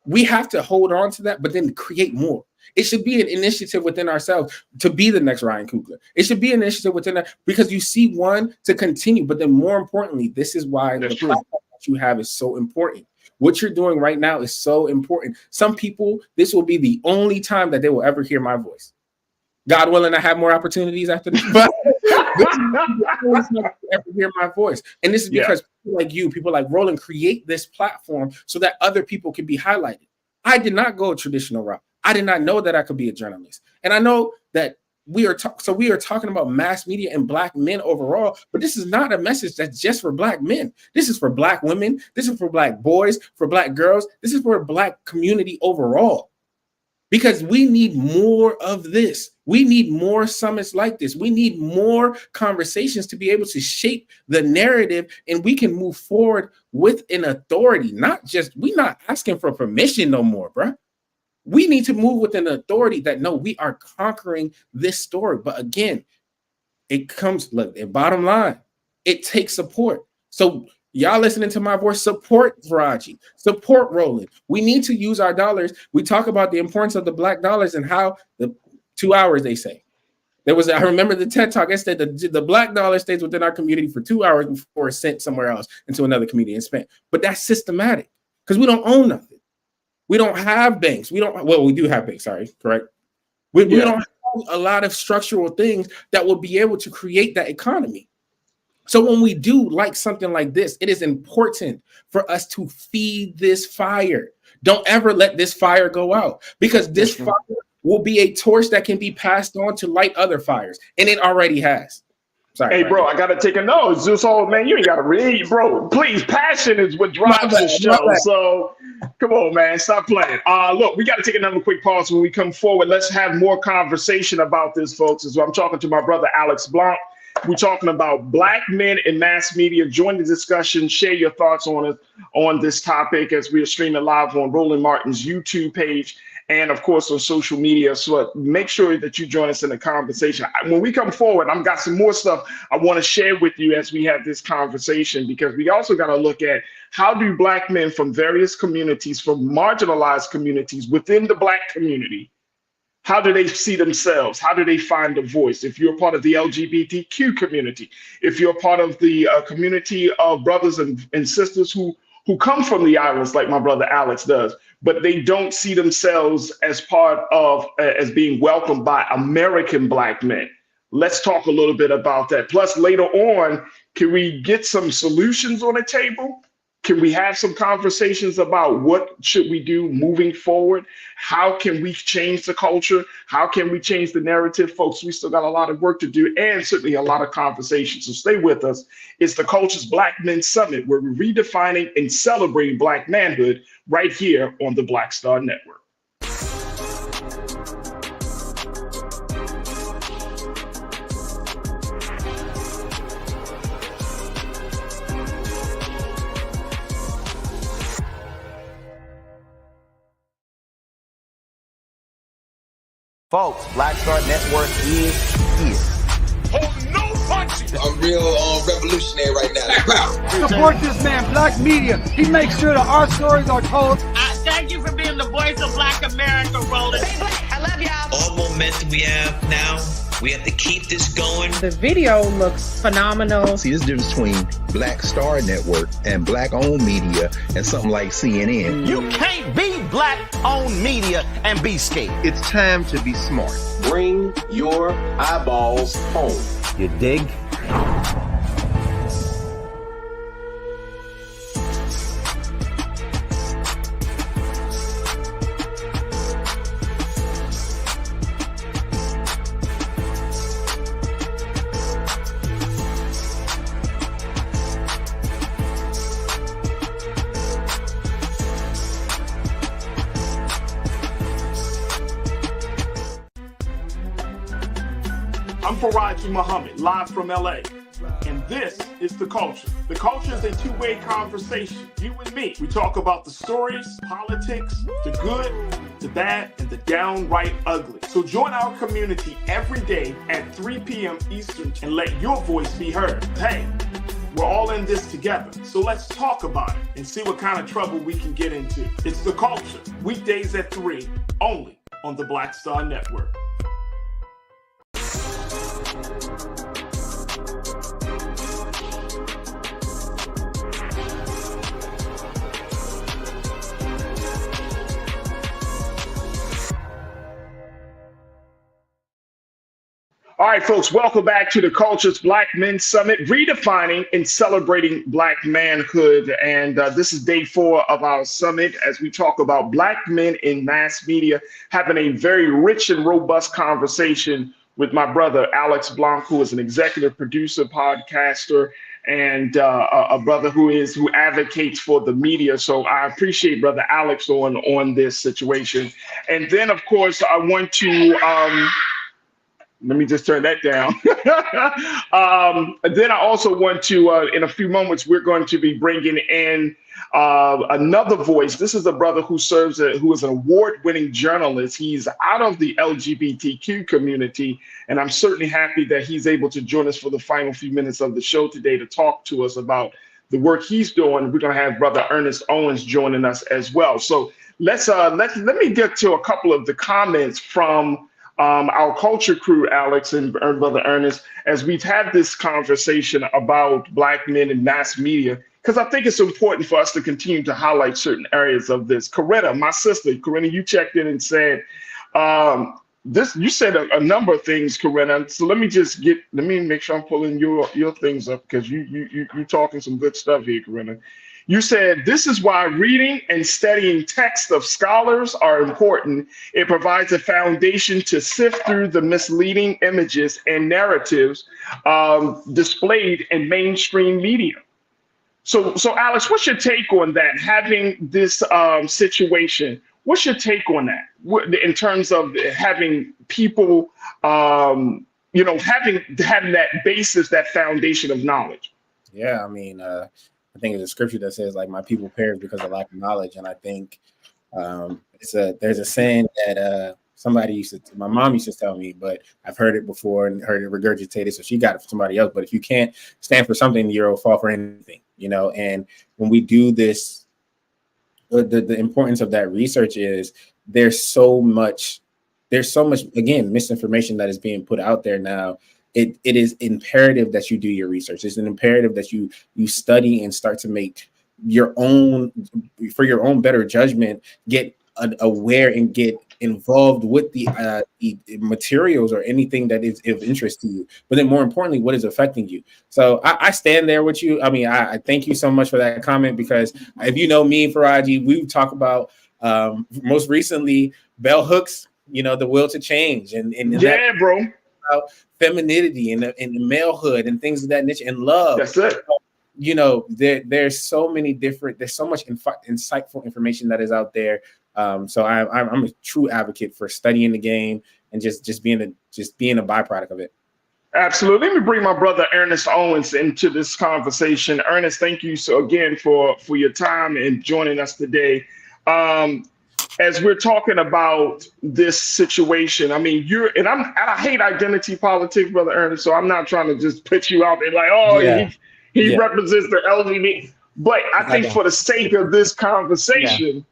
[SPEAKER 2] we have to hold on to that, but then create more. It should be an initiative within ourselves to be the next Ryan Coogler. It should be an initiative within that, because you see one to continue, but then more importantly, this is why the platform that you have is so important. What you're doing right now is so important. Some people, this will be the only time that they will ever hear my voice. God willing, I have more opportunities after this, but this is the only time they ever hear my voice. And this is because people like you, people like Roland, create this platform so that other people can be highlighted. I did not go a traditional route. I did not know that I could be a journalist. And I know that we are talking about mass media and Black men overall, but this is not a message that's just for Black men. This is for Black women. This is for Black boys, for Black girls. This is for a Black community overall, because we need more of this. We need more summits like this. We need more conversations to be able to shape the narrative, and we can move forward with an authority. We're not asking for permission no more, bro. We need to move with an authority that, no, we are conquering this story. But again, it comes, look, the bottom line, it takes support. So y'all listening to my voice, support Farajii, support Roland. We need to use our dollars. We talk about the importance of the Black dollars and how the 2 hours, they say. I remember the TED Talk, I said the Black dollar stays within our community for 2 hours before it's sent somewhere else into another community and spent. But that's systematic because we don't own nothing. We don't have banks. We do have banks, sorry, correct? We don't have a lot of structural things that will be able to create that economy. So when we do like something like this, it is important for us to feed this fire. Don't ever let this fire go out, because this fire will be a torch that can be passed on to light other fires. And it already has. Sorry,
[SPEAKER 1] hey, bro, I got to take a note. It's just all, man, you ain't got to read, bro. Please, passion is what drives this show. So come on, man, stop playing. Look, we got to take another quick pause. When we come forward, let's have more conversation about this, folks. As well, I'm talking to my brother, Alex Blanc. We're talking about Black men in mass media. Join the discussion. Share your thoughts on this topic as we are streaming live on Roland Martin's YouTube page and, of course, on social media. So make sure that you join us in the conversation. When we come forward, I've got some more stuff I want to share with you as we have this conversation, because we also got to look at how do Black men from various communities, from marginalized communities within the Black community, how do they see themselves? How do they find a voice? If you're part of the LGBTQ community, if you're part of the community of brothers and sisters who come from the islands like my brother Alex does, but they don't see themselves as part of, as being welcomed by American Black men. Let's talk a little bit about that. Plus, later on, can we get some solutions on the table? Can we have some conversations about what should we do moving forward? How can we change the culture? How can we change the narrative? Folks, we still got a lot of work to do, and certainly a lot of conversation. So stay with us. It's the Culture's Black Men Summit, where we're redefining and celebrating Black manhood right here on the Black Star Network.
[SPEAKER 3] Folks, Black Star Network is here.
[SPEAKER 5] Hold no punches. I'm real revolutionary right now.
[SPEAKER 6] Support this man, Black Media. He makes sure that our stories are told.
[SPEAKER 7] Thank you for being
[SPEAKER 6] the voice of Black America rolling.
[SPEAKER 4] Stay black. I love y'all.
[SPEAKER 5] All momentum we have now, we have to keep this going.
[SPEAKER 4] The video looks phenomenal.
[SPEAKER 7] See, there's a difference between Black Star Network and Black-owned media and something like CNN.
[SPEAKER 3] You can't be Black-owned media and be scared.
[SPEAKER 8] It's time to be smart.
[SPEAKER 9] Bring your eyeballs home.
[SPEAKER 3] You dig?
[SPEAKER 1] I'm Farajii Muhammad, live from LA. And this is The Culture. The Culture is a two-way conversation. You and me. We talk about the stories, politics, the good, the bad, and the downright ugly. So join our community every day at 3 p.m. Eastern and let your voice be heard. Hey, we're all in this together. So let's talk about it and see what kind of trouble we can get into. It's The Culture, weekdays at 3, only on the Black Star Network. All right, folks, welcome back to the Culture's Black Men Summit, redefining and celebrating Black manhood. And this is day 4 of our summit as we talk about Black men in mass media, having a very rich and robust conversation with my brother, Alex Blanc, who is an executive producer, podcaster, and a brother who advocates for the media. So I appreciate Brother Alex on this situation. And then, of course, I want to... let me just turn that down. Then I also want to, in a few moments, we're going to be bringing in another voice. This is a brother who who is an award-winning journalist. He's out of the LGBTQ community, and I'm certainly happy that he's able to join us for the final few minutes of the show today to talk to us about the work he's doing. We're going to have Brother Ernest Owens joining us as well. So let me get to a couple of the comments from our culture crew, Alex and Brother Ernest, as we've had this conversation about Black men in mass media, because I think it's important for us to continue to highlight certain areas of this. Corinna, my sister, you checked in and said, you said a number of things, Corinna. So let me make sure I'm pulling your things up, because you're talking some good stuff here, Corinna. You said, this is why reading and studying texts of scholars are important. It provides a foundation to sift through the misleading images and narratives displayed in mainstream media. So Alex, what's your take on that? Having this situation, what's your take on that in terms of having people, having that basis, that foundation of knowledge?
[SPEAKER 2] Yeah, I mean, I think there's a scripture that says, like, my people perish because of lack of knowledge. And I think there's a saying that my mom used to tell me, but I've heard it before and heard it regurgitated. So she got it from somebody else. But if you can't stand for something, you'll fall for anything, And when we do this, the importance of that research is there's so much, again, misinformation that is being put out there now. It is imperative that you do your research. It's an imperative that you study and start to make your own better judgment, get aware and get involved with the materials or anything that is of interest to you. But then more importantly, what is affecting you? So I stand there with you. I mean, I thank you so much for that comment, because if you know me, Farajii, we talk about most recently bell hooks, the will to change. And
[SPEAKER 1] yeah, bro.
[SPEAKER 2] About femininity and malehood and things of that nature and love.
[SPEAKER 1] That's it.
[SPEAKER 2] There's so much insightful information that is out there. So I'm a true advocate for studying the game and just being a byproduct of it.
[SPEAKER 1] Absolutely. Let me bring my brother Ernest Owens into this conversation. Ernest, thank you so again for your time and joining us today. As we're talking about this situation, I mean, I hate identity politics, Brother Ernest, so I'm not trying to just put you out there like, he represents the LGBT. But I think for the sake of this conversation,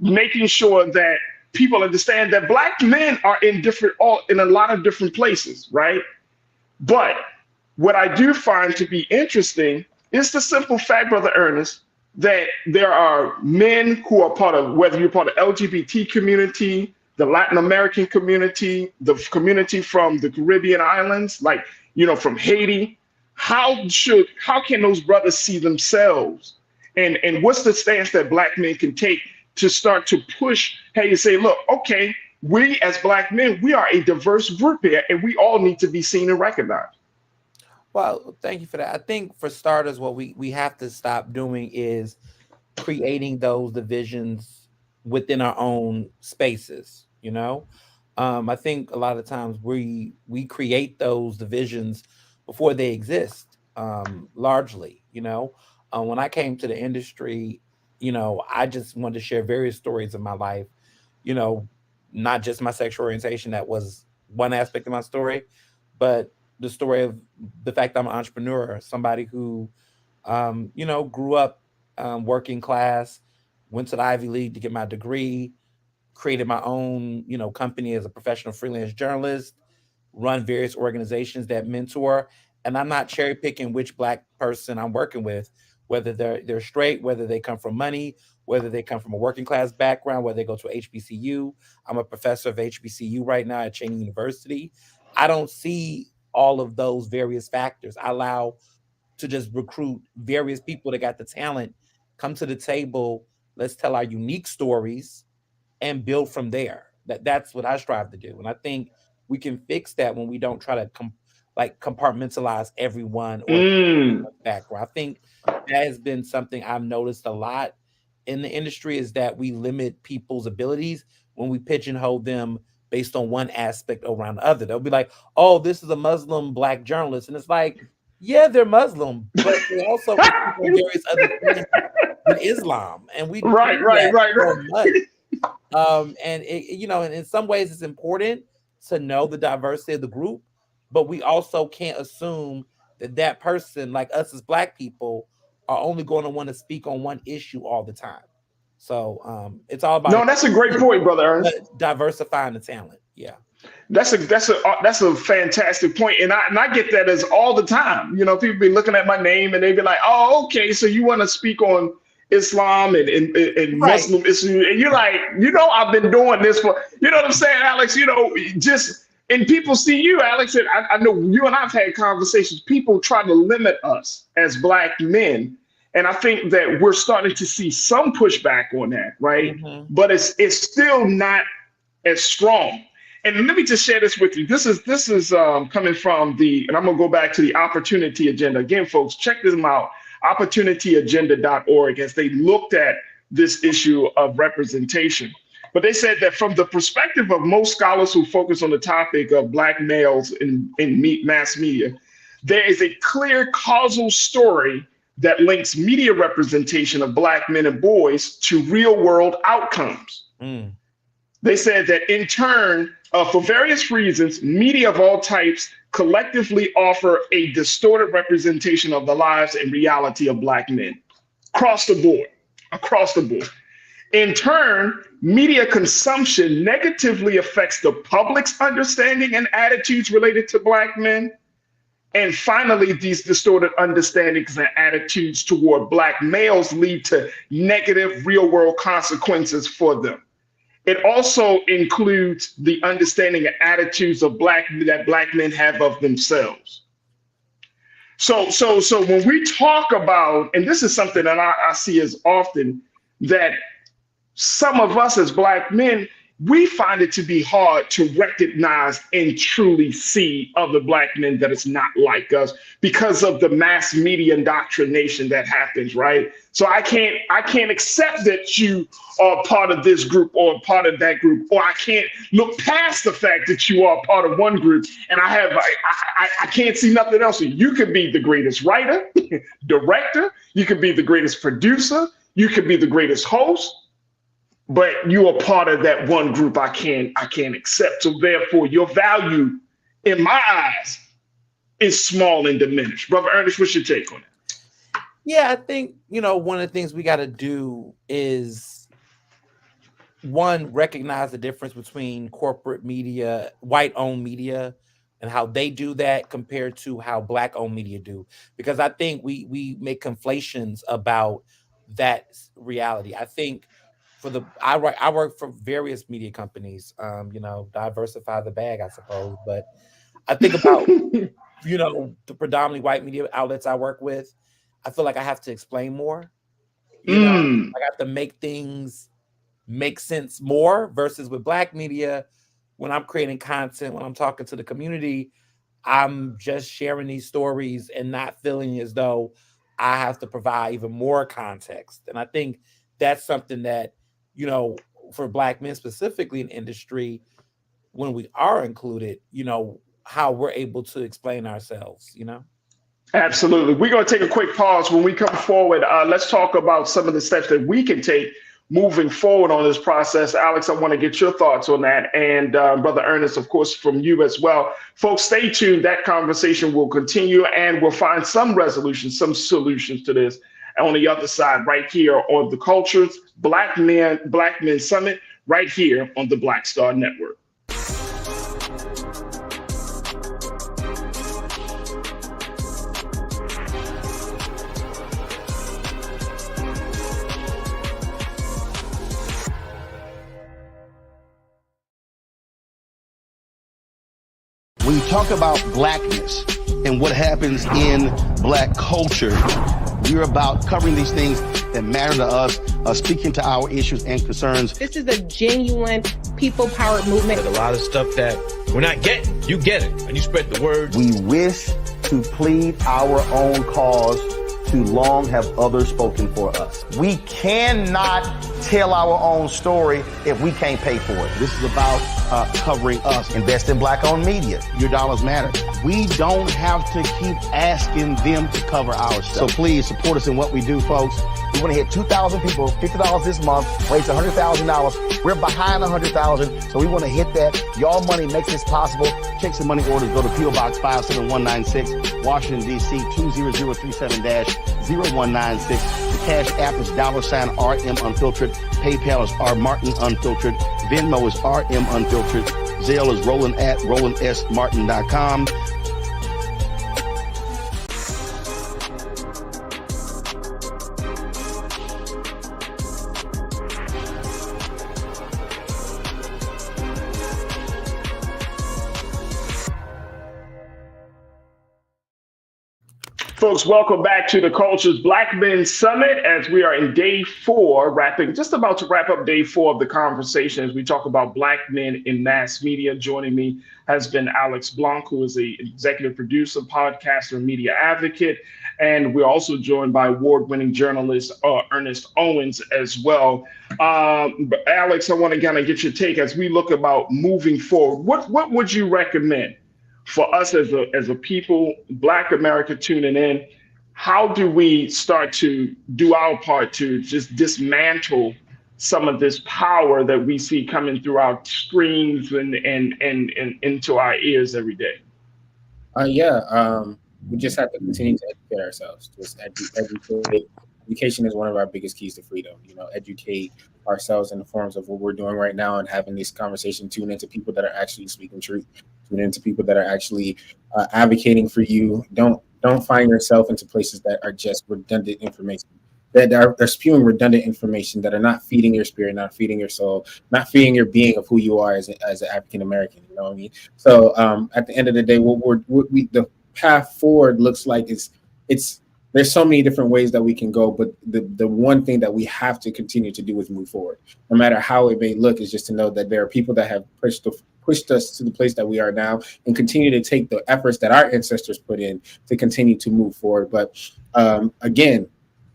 [SPEAKER 1] making sure that people understand that black men are in a lot of different places, right? But what I do find to be interesting is the simple fact, Brother Ernest, that there are men who are part of, whether you're part of LGBT community, the Latin American community, the community from the Caribbean islands, like, from Haiti. How can those brothers see themselves? And what's the stance that black men can take to start to push, hey, you say, look, okay, we as black men, we are a diverse group here, and we all need to be seen and recognized.
[SPEAKER 8] Well, thank you for that. I think for starters, what we have to stop doing is creating those divisions within our own spaces. I think a lot of times we create those divisions before they exist. Largely, when I came to the industry, I just wanted to share various stories of my life. Not just my sexual orientation, that was one aspect of my story, but the story of the fact that I'm an entrepreneur, somebody who, grew up working class, went to the Ivy League to get my degree, created my own, company as a professional freelance journalist, run various organizations that mentor. And I'm not cherry picking which black person I'm working with, whether they're straight, whether they come from money, whether they come from a working class background, whether they go to HBCU. I'm a professor of HBCU right now at Cheney University. I don't see all of those various factors. I allow to just recruit various people that got the talent, come to the table, let's tell our unique stories and build from there. That's what I strive to do. And I think we can fix that when we don't try to compartmentalize everyone or background. I think that has been something I've noticed a lot in the industry, is that we limit people's abilities when we pigeonhole them based on one aspect around the other. They'll be like, oh, this is a Muslim black journalist. And it's like, yeah, they're Muslim, but they also various other things in Islam. And we
[SPEAKER 1] right.
[SPEAKER 8] So much. And and in some ways it's important to know the diversity of the group, but we also can't assume that person, like us as black people, are only going to want to speak on one issue all the time. So it's all about
[SPEAKER 1] that's a great point, Brother Ernest.
[SPEAKER 8] Diversifying the talent. Yeah.
[SPEAKER 1] That's a fantastic point. And I get that as all the time. People be looking at my name and they be like, oh, okay, so you want to speak on Islam and right. Muslim Islam. And you're like, I've been doing this for, what I'm saying, Alex, and people see you, Alex, and I know you and I've had conversations. People try to limit us as black men. And I think that we're starting to see some pushback on that, right? Mm-hmm. But it's still not as strong. And let me just share this with you. This is coming from and I'm gonna go back to the Opportunity Agenda. Again, folks, check them out, opportunityagenda.org, as they looked at this issue of representation. But they said that from the perspective of most scholars who focus on the topic of black males in mass media, there is a clear causal story that links media representation of black men and boys to real world outcomes. They said that in turn, for various reasons, media of all types collectively offer a distorted representation of the lives and reality of black men across the board. In turn, media consumption negatively affects the public's understanding and attitudes related to black men. And finally, these distorted understandings and attitudes toward black males lead to negative real-world consequences for them. It also includes the understanding and attitudes of that black men have of themselves. So when we talk about, and this is something that I see as often, that some of us as black men, we find it to be hard to recognize and truly see other black men that is not like us because of the mass media indoctrination that happens, right? So I can't accept that you are part of this group or part of that group, or I can't look past the fact that you are part of one group and I can't see nothing else. You could be the greatest writer, director, you could be the greatest producer, you could be the greatest host, but you are part of that one group I can't accept. So therefore, your value in my eyes is small and diminished. Brother Ernest, what's your take on that?
[SPEAKER 8] Yeah, I think, one of the things we got to do is one, recognize the difference between corporate media, white-owned media, and how they do that compared to how Black-owned media do. Because I think we make conflations about that reality. I think I work for various media companies, diversify the bag, I suppose. But I think about the predominantly white media outlets I work with. I feel like I have to explain more. I have to make things make sense more versus with Black media. When I'm creating content, when I'm talking to the community, I'm just sharing these stories and not feeling as though I have to provide even more context. And I think that's something that, for Black men specifically in industry, when we are included, how we're able to explain ourselves,
[SPEAKER 1] Absolutely. We're going to take a quick pause. When we come forward, let's talk about some of the steps that we can take moving forward on this process. Alex, I want to get your thoughts on that. And Brother Ernest, of course, from you as well. Folks, stay tuned. That conversation will continue and we'll find some resolution, some solutions to this on the other side, right here on the Cultures Black Men Summit, right here on the Black Star Network.
[SPEAKER 3] When you talk about blackness and what happens in Black culture, we're about covering these things that matter to us, speaking to our issues and concerns.
[SPEAKER 4] This is a genuine people-powered movement.
[SPEAKER 5] There's a lot of stuff that we're not getting. You get it, and you spread the word.
[SPEAKER 3] We wish to plead our own cause. Too long have others spoken for us. We cannot tell our own story if we can't pay for it. This is about covering us. Invest in Black-owned media. Your dollars matter. We don't have to keep asking them to cover our stuff. So please support us in what we do, folks. We want to hit 2,000 people, $50 this month, raise $100,000. We're behind 100,000, so we want to hit that. Y'all money makes this possible. Check some money orders. Go to P.O. Box 57196, Washington, D.C. 20037-0196. The Cash App is $RM Unfiltered. PayPal is R Martin Unfiltered. Venmo is RM Unfiltered. Zelle is Roland at RolandSMartin.com.
[SPEAKER 1] Folks, welcome back to the Cultures Black Men Summit as we are in day 4, just about to wrap up day 4 of the conversation as we talk about Black men in mass media. Joining me has been Alex Blanc, who is an executive producer, podcaster, and media advocate. And we're also joined by award-winning journalist Ernest Owens as well. Alex, I want to kind of get your take as we look about moving forward. What would you recommend for us as a people, Black America tuning in? How do we start to do our part to just dismantle some of this power that we see coming through our screens and into our ears every day?
[SPEAKER 2] We just have to continue to educate ourselves. Just educate. Education is one of our biggest keys to freedom. Educate ourselves in the forms of what we're doing right now and having this conversation. Tune into people that are actually speaking truth. Tune into people that are actually advocating for you. Don't find yourself into places that are just redundant information. They're spewing redundant information that are not feeding your spirit, not feeding your soul, not feeding your being of who you are as an African American. You know what I mean? So at the end of the day, the path forward looks like there's so many different ways that we can go, but the one thing that we have to continue to do is move forward. No matter how it may look, is just to know that there are people that have pushed us to the place that we are now and continue to take the efforts that our ancestors put in to continue to move forward. But again,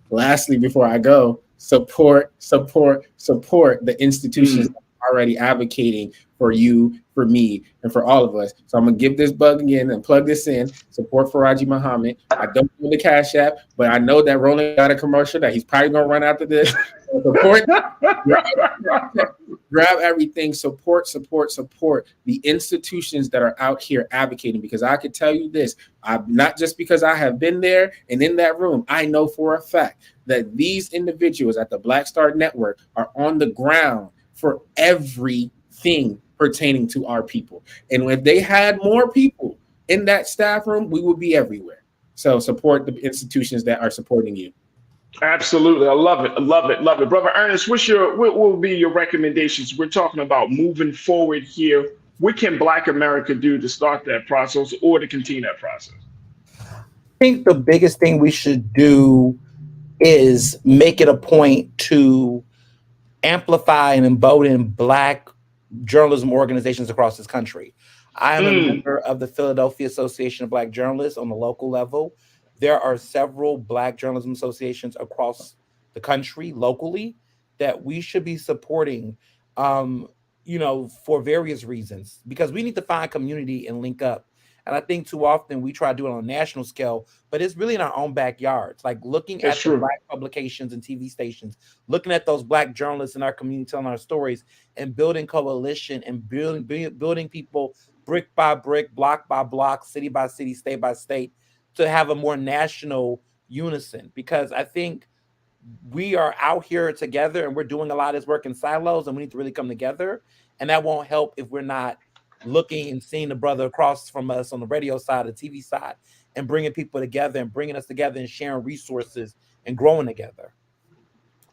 [SPEAKER 2] lastly, before I go, support the institutions that are already advocating for you, for me, and for all of us. So I'm gonna give this bug again and plug this in. Support Farajii Muhammad. I don't know the Cash App, but I know that Roland got a commercial that he's probably gonna run after this. Support, grab everything. Support the institutions that are out here advocating. Because I can tell you this, not just because I have been there and in that room, I know for a fact that these individuals at the Black Star Network are on the ground for everything pertaining to our people. And if they had more people in that staff room, we would be everywhere. So support the institutions that are supporting you.
[SPEAKER 1] Absolutely. I love it. I love it. Love it. Brother Ernest, what will be your recommendations? We're talking about moving forward here. What can Black America do to start that process or to continue that process?
[SPEAKER 8] I think the biggest thing we should do is make it a point to amplify and embolden Black journalism organizations across this country. I am a member of the Philadelphia Association of Black Journalists on the local level. There are several Black journalism associations across the country locally that we should be supporting, for various reasons, because we need to find community and link up. And I think too often we try to do it on a national scale, but it's really in our own backyards, like looking at the Black publications and TV stations, looking at those Black journalists in our community telling our stories, and building coalition and building people brick by brick, block by block, city by city, state by state, to have a more national unison. Because I think we are out here together and we're doing a lot of this work in silos, and we need to really come together. And that won't help if we're not looking and seeing the brother across from us on the radio side, the TV side, and bringing people together and bringing us together and sharing resources and growing together.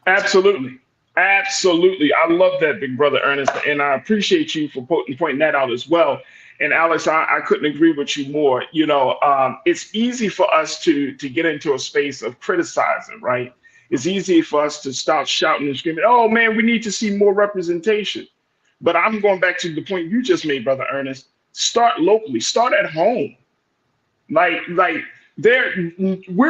[SPEAKER 1] Absolutely. Absolutely. I love that, big brother Ernest. And I appreciate you for pointing that out as well. And Alex, I couldn't agree with you more. It's easy for us to get into a space of criticizing, right? It's easy for us to start shouting and screaming, oh man, we need to see more representation. But I'm going back to the point you just made, brother Ernest. Start locally, start at home. We're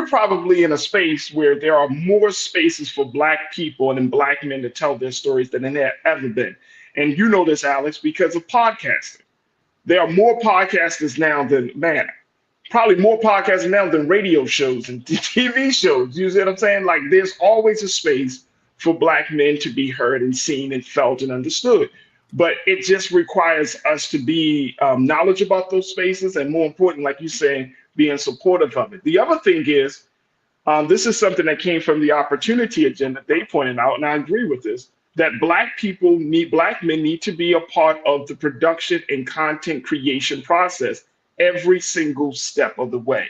[SPEAKER 1] probably in a space where there are more spaces for Black people and Black men to tell their stories than there ever been. And you know this, Alex, because of podcasting. There are more podcasters now probably more podcasters now than radio shows and TV shows. You see what I'm saying? Like, there's always a space for Black men to be heard and seen and felt and understood. But it just requires us to be knowledgeable about those spaces, and more important, like you say, being supportive of it. The other thing is, this is something that came from the opportunity agenda they pointed out, and I agree with this, that Black men need to be a part of the production and content creation process every single step of the way.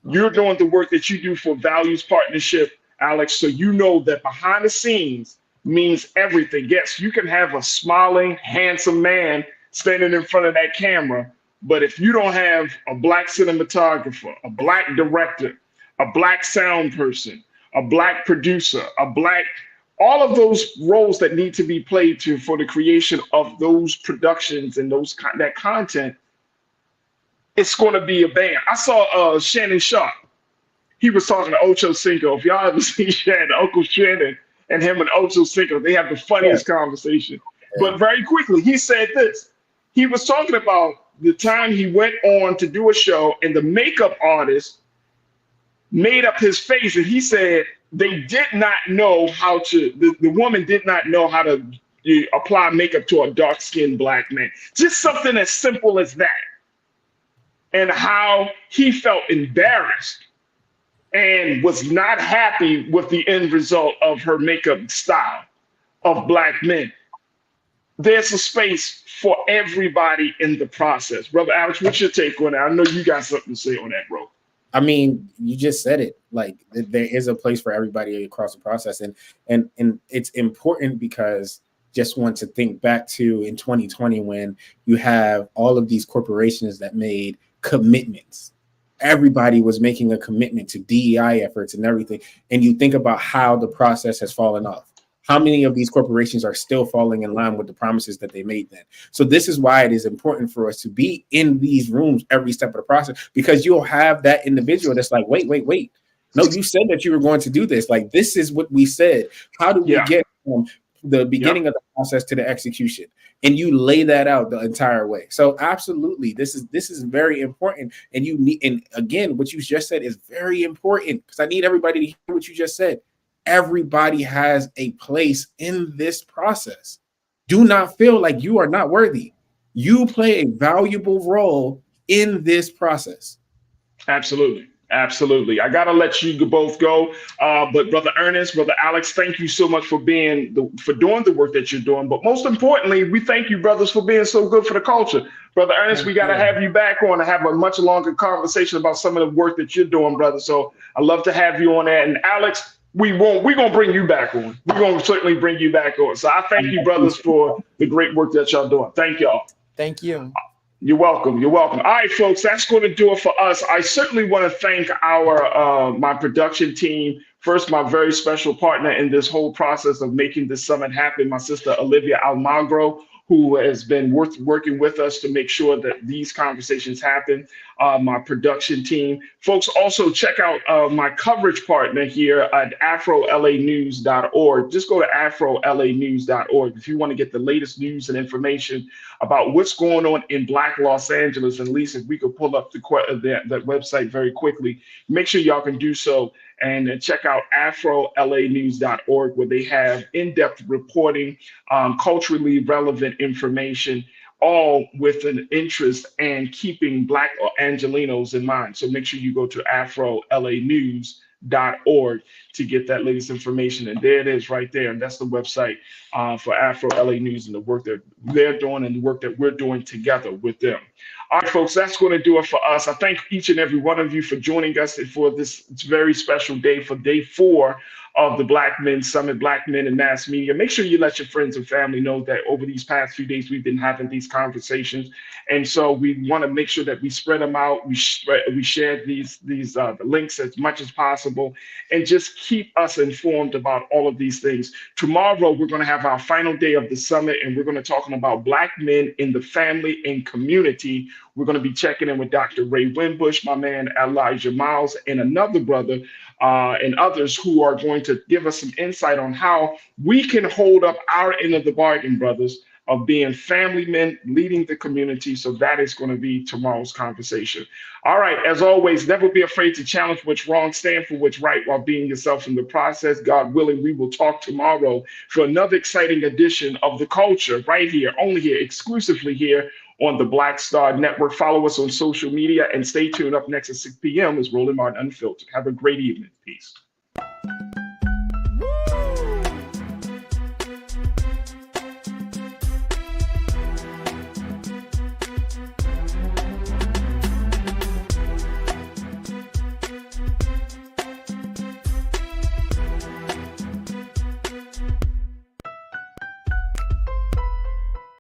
[SPEAKER 1] You're doing the work that you do for Values Partnership, Alex, so you know that behind the scenes means everything. Yes, you can have a smiling, handsome man standing in front of that camera, but if you don't have a Black cinematographer, a Black director, a Black sound person, a Black producer, all of those roles that need to be played for the creation of those productions and that content, it's going to be a band. I saw Shannon Sharp. He was talking to Ocho Cinco. If y'all ever see Shannon, Uncle Shannon, and him and Ocho Cinco, they have the funniest conversation. But very quickly, he said this. He was talking about the time he went on to do a show, and the makeup artist made up his face, and he said they did not know how to, the woman did not know how to apply makeup to a dark-skinned Black man. Just something as simple as that. And how he felt embarrassed and was not happy with the end result of her makeup style of Black men. There's a space for everybody in the process. Brother Alex, what's your take on that? I know you got something to say on that, bro.
[SPEAKER 2] I mean, you just said it. Like, there is a place for everybody across the process. And it's important because just want to think back to in 2020 when you have all of these corporations that made commitments. Everybody was making a commitment to DEI efforts and everything. And you think about how the process has fallen off. How many of these corporations are still falling in line with the promises that they made then? So this is why it is important for us to be in these rooms every step of the process, because you'll have that individual that's like, wait. No, you said that you were going to do this. Like, this is what we said. How do we get from the beginning of the process to the execution? And you lay that out the entire way. So absolutely, this is very important. And you need, and again, what you just said is very important, because I need everybody to hear what you just said. Everybody has a place in this process. Do not feel like you are not worthy. You play a valuable role in this process.
[SPEAKER 1] Absolutely. Absolutely. I gotta let you both go. But Brother Ernest, Brother Alex, thank you so much for for doing the work that you're doing. But most importantly, we thank you, brothers, for being so good for the culture. Brother Ernest,
[SPEAKER 8] Thank
[SPEAKER 1] we gotta
[SPEAKER 8] you.
[SPEAKER 1] have you back on to have a much longer conversation about some of the work that you're doing, brother. So I love to have you on that. And Alex, we're gonna bring you back on. We're gonna certainly bring you back on. So I thank you, brothers, for the great work that y'all doing. Thank y'all.
[SPEAKER 8] Thank you.
[SPEAKER 1] You're welcome. You're welcome. All right, folks, that's going to do it for us. I certainly want to thank our my production team. First, my very special partner in this whole process of making this summit happen, my sister Olivia Almagro, who has been working with us to make sure that these conversations happen. My production team. Folks, also check out my coverage partner here at afrolanews.org. Just go to afrolanews.org if you want to get the latest news and information about what's going on in Black Los Angeles. And Lisa, if we could pull up that website very quickly, make sure y'all can do so. And check out afrolanews.org, where they have in-depth reporting, culturally relevant information, all with an interest in keeping Black Angelenos in mind. So make sure you go to afrolanews.org to get that latest information. And there it is right there. And that's the website for Afro LA News and the work that they're doing and the work that we're doing together with them. All right, folks, that's going to do it for us. I thank each and every one of you for joining us for this very special day, for day 4 of the Black Men Summit, Black Men in Mass Media. Make sure you let your friends and family know that over these past few days, we've been having these conversations. And so we want to make sure that we spread them out. We share these the links as much as possible, and just keep us informed about all of these things. Tomorrow, we're going to have our final day of the summit, and we're going to talk about Black men in the family and community. We're going to be checking in with Dr. Ray Winbush, my man Elijah Miles, and another brother and others who are going to give us some insight on how we can hold up our end of the bargain, brothers, of being family men, leading the community. So that is going to be tomorrow's conversation. All right, as always, never be afraid to challenge what's wrong, stand for what's right while being yourself in the process. God willing, we will talk tomorrow for another exciting edition of The Culture right here, only here, exclusively here on the Black Star Network. Follow us on social media and stay tuned. Up next at 6 p.m. is Roland Martin Unfiltered. Have a great evening. Peace.